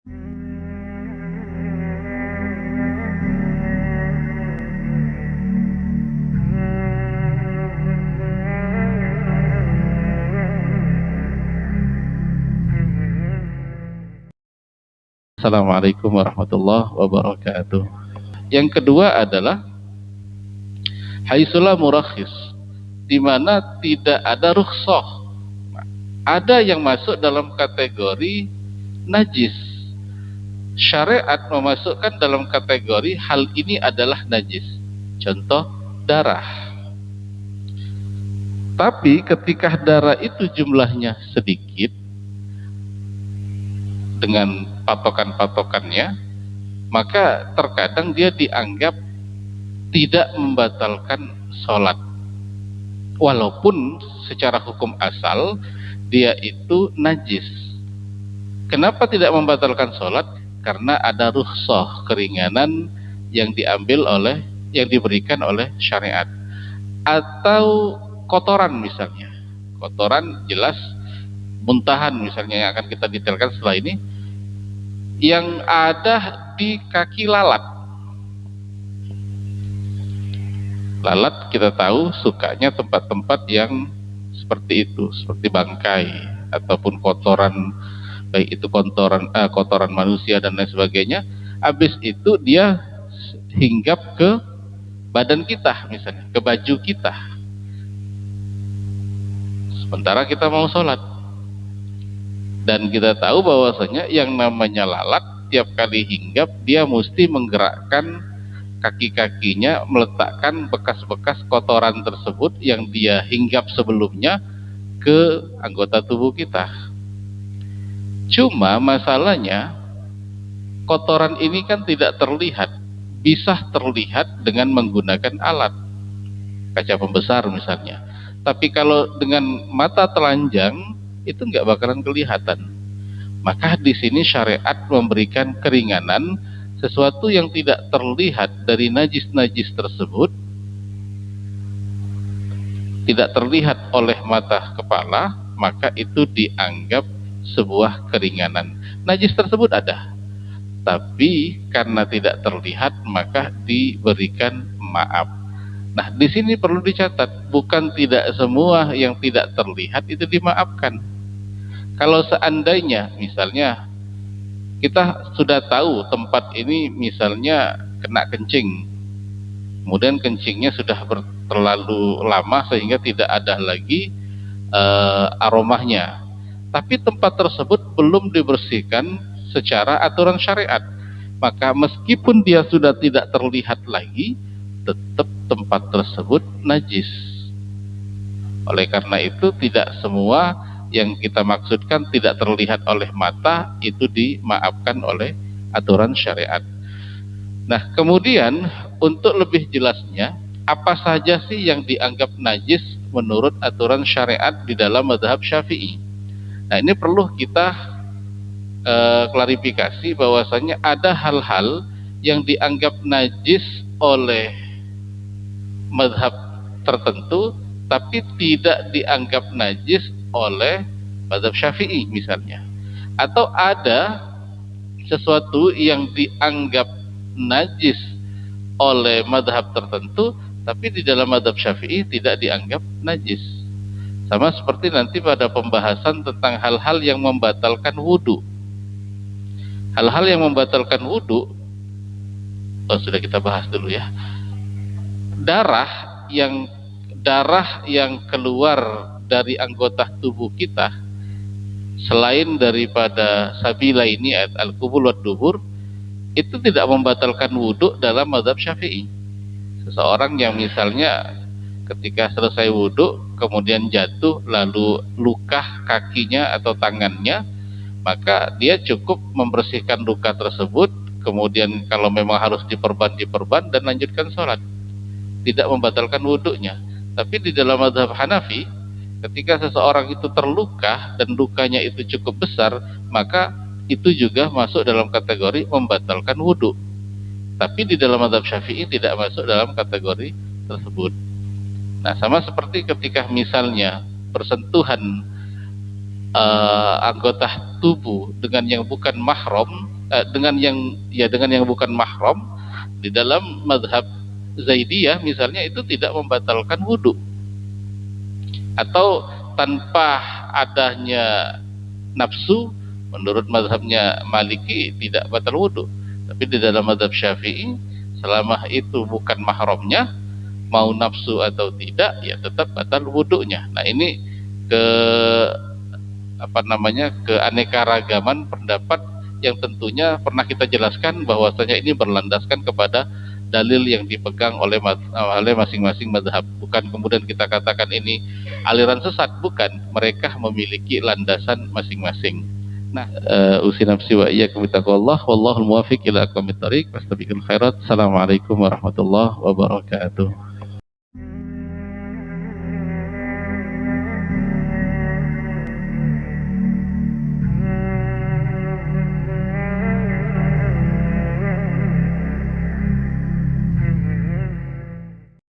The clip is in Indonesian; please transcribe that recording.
Assalamualaikum warahmatullahi wabarakatuh. Yang kedua adalah haitsulah murakhis, di mana tidak ada rukhsah. Ada yang masuk dalam kategori najis. Syariat memasukkan dalam kategori hal ini adalah najis. Contoh, darah. Tapi ketika darah itu jumlahnya sedikit, dengan patokan-patokannya, maka terkadang dia dianggap tidak membatalkan sholat, walaupun secara hukum asal dia itu najis. Kenapa tidak membatalkan sholat? Karena ada rukhsah, keringanan yang diberikan oleh syariat. Atau kotoran misalnya, kotoran jelas, muntahan misalnya yang akan kita detailkan setelah ini, yang ada di kaki lalat. Lalat kita tahu sukanya tempat-tempat yang seperti itu, seperti bangkai ataupun kotoran, baik itu kotoran manusia dan lain sebagainya. Habis itu dia hinggap ke badan kita, misalnya ke baju kita, sementara kita mau sholat. Dan kita tahu bahwasanya yang namanya lalat tiap kali hinggap dia mesti menggerakkan kaki-kakinya, meletakkan bekas-bekas kotoran tersebut yang dia hinggap sebelumnya ke anggota tubuh kita. Cuma masalahnya, kotoran ini kan tidak terlihat. Bisa terlihat dengan menggunakan alat, kaca pembesar misalnya. Tapi kalau dengan mata telanjang itu nggak bakalan kelihatan. Maka di sini syariat memberikan keringanan. Sesuatu yang tidak terlihat dari najis-najis tersebut, tidak terlihat oleh mata kepala, maka itu dianggap sebuah keringanan. Najis tersebut ada, tapi karena tidak terlihat maka diberikan maaf. Nah, di sini perlu dicatat, bukan tidak semua yang tidak terlihat itu dimaafkan. Kalau seandainya misalnya kita sudah tahu tempat ini misalnya kena kencing, kemudian kencingnya sudah terlalu lama sehingga tidak ada lagi aromanya, tapi tempat tersebut belum dibersihkan secara aturan syariat, maka meskipun dia sudah tidak terlihat lagi, tetap tempat tersebut najis. Oleh karena itu tidak semua yang kita maksudkan tidak terlihat oleh mata itu dimaafkan oleh aturan syariat. Nah, kemudian untuk lebih jelasnya, apa saja sih yang dianggap najis menurut aturan syariat di dalam mazhab Syafi'i? Nah, ini perlu kita klarifikasi bahwasanya ada hal-hal yang dianggap najis oleh mazhab tertentu tapi tidak dianggap najis oleh mazhab Syafi'i misalnya. Atau ada sesuatu yang dianggap najis oleh mazhab tertentu tapi di dalam mazhab Syafi'i tidak dianggap najis. Sama seperti nanti pada pembahasan tentang hal-hal yang membatalkan wudu. Hal-hal yang membatalkan wudu sudah kita bahas dulu ya. Darah yang keluar dari anggota tubuh kita selain daripada sabila ini al-qubul wad dubur, itu tidak membatalkan wudhu dalam mazhab Syafi'i. Seseorang yang misalnya ketika selesai wudhu kemudian jatuh lalu luka kakinya atau tangannya, maka dia cukup membersihkan luka tersebut, kemudian kalau memang harus diperban dan lanjutkan sholat, tidak membatalkan wudhunya. Tapi di dalam mazhab Hanafi, ketika seseorang itu terluka dan lukanya itu cukup besar, maka itu juga masuk dalam kategori membatalkan wudhu. Tapi di dalam mazhab Syafi'i tidak masuk dalam kategori tersebut. Nah, sama seperti ketika misalnya bersentuhan anggota tubuh dengan yang bukan mahram, dengan yang bukan mahram di dalam mazhab Zaidiyah misalnya itu tidak membatalkan wudu, atau tanpa adanya nafsu menurut mazhabnya Maliki tidak batal wudu, tapi di dalam mazhab Syafi'i selama itu bukan mahramnya mau nafsu atau tidak ya tetap batal wudunya. Nah ini ke keanekaragaman pendapat yang tentunya pernah kita jelaskan bahwasanya ini berlandaskan kepada dalil yang dipegang oleh masing-masing mazhab. Bukan kemudian kita katakan ini aliran sesat, bukan. Mereka memiliki landasan masing-masing. Nah, usi nafsi wa iyyakum bittaqwallah wallahul muwaffiq ila aqwamit thoriq fastabiqul khairat. Assalamualaikum warahmatullahi wabarakatuh.